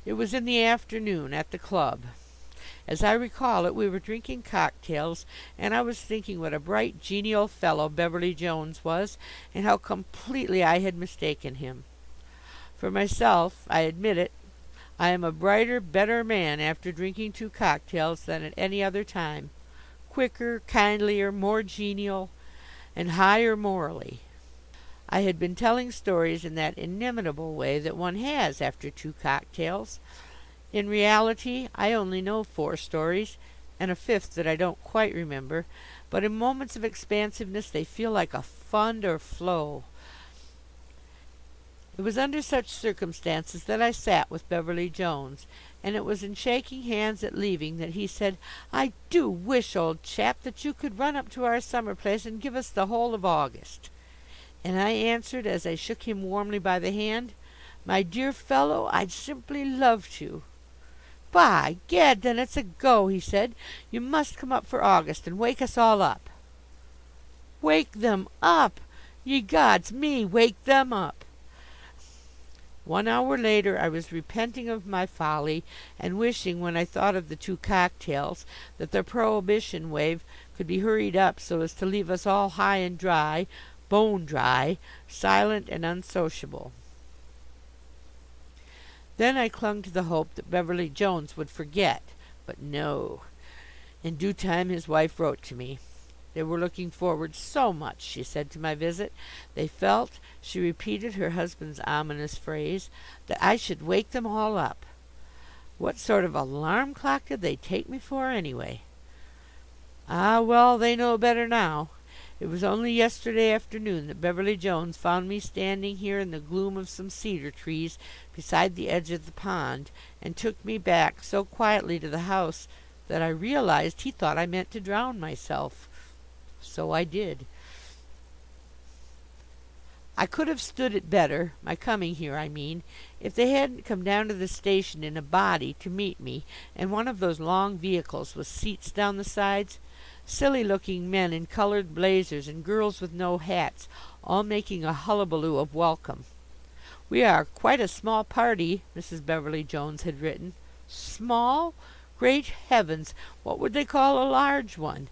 It was in the afternoon, at the club. As I recall it, we were drinking cocktails, and I was thinking what a bright, genial fellow Beverly Jones was, and how completely I had mistaken him. For myself, I admit it, I am a brighter, better man after drinking 2 cocktails than at any other time, quicker, kindlier, more genial, and higher morally. I had been telling stories in that inimitable way that one has after 2 cocktails. In reality, I only know 4 stories, and a 5th that I don't quite remember, but in moments of expansiveness they feel like a fund or flow. It was under such circumstances that I sat with Beverly Jones, and it was in shaking hands at leaving that he said, "I do wish, old chap, that you could run up to our summer place and give us the whole of August." And I answered, as I shook him warmly by the hand, "My dear fellow, I'd simply love to." "By gad, then it's a go," he said. "You must come up for August and wake us all up." Wake them up! Ye gods, me wake them up! 1 hour later I was repenting of my folly, and wishing, when I thought of the 2 cocktails, that the prohibition wave could be hurried up so as to leave us all high and dry, bone dry, silent and unsociable. Then I clung to the hope that Beverly Jones would forget, but no. In due time his wife wrote to me. They were looking forward so much, she said, to my visit. They felt, she repeated her husband's ominous phrase, that I should wake them all up. What sort of alarm clock did they take me for, anyway? Ah, well, they know better now. It was only yesterday afternoon that Beverly Jones found me standing here in the gloom of some cedar trees beside the edge of the pond, and took me back so quietly to the house that I realized he thought I meant to drown myself. So I did. I could have stood it better, my coming here, I mean, if they hadn't come down to the station in a body to meet me, and one of those long vehicles with seats down the sides, silly-looking men in colored blazers and girls with no hats, all making a hullabaloo of welcome. "We are quite a small party," Mrs. Beverly Jones had written. Small? Great heavens, what would they call a large one?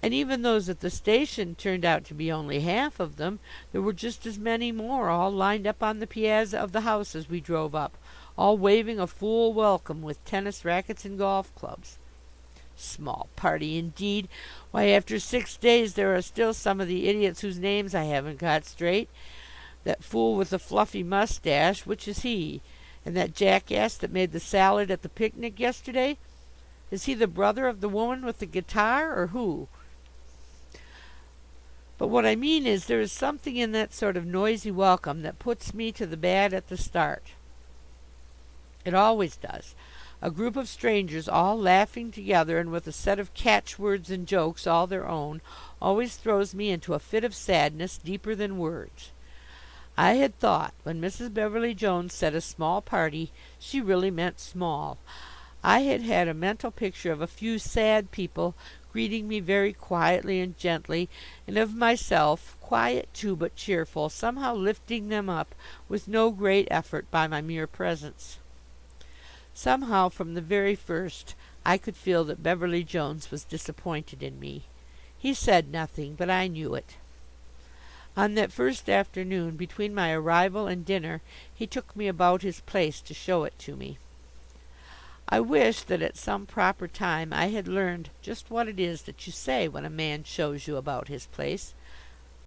And even those at the station turned out to be only half of them. There were just as many more, all lined up on the piazza of the house as we drove up, all waving a full welcome with tennis rackets and golf clubs. Small party, indeed! Why, after 6 days there are still some of the idiots whose names I haven't got straight. That fool with the fluffy mustache, which is he? And that jackass that made the salad at the picnic yesterday, is he the brother of the woman with the guitar, or who? But what I mean is, there is something in that sort of noisy welcome that puts me to the bad at the start. It always does. A group of strangers all laughing together, and with a set of catchwords and jokes all their own, always throws me into a fit of sadness deeper than words. I had thought, when Mrs. Beverly Jones said a small party, she really meant small. I had had a mental picture of a few sad people greeting me very quietly and gently, and of myself, quiet too but cheerful, somehow lifting them up with no great effort by my mere presence. Somehow, from the very first, I could feel that Beverly Jones was disappointed in me. He said nothing, but I knew it. On that first afternoon, between my arrival and dinner, he took me about his place to show it to me. I wish that at some proper time I had learned just what it is that you say when a man shows you about his place.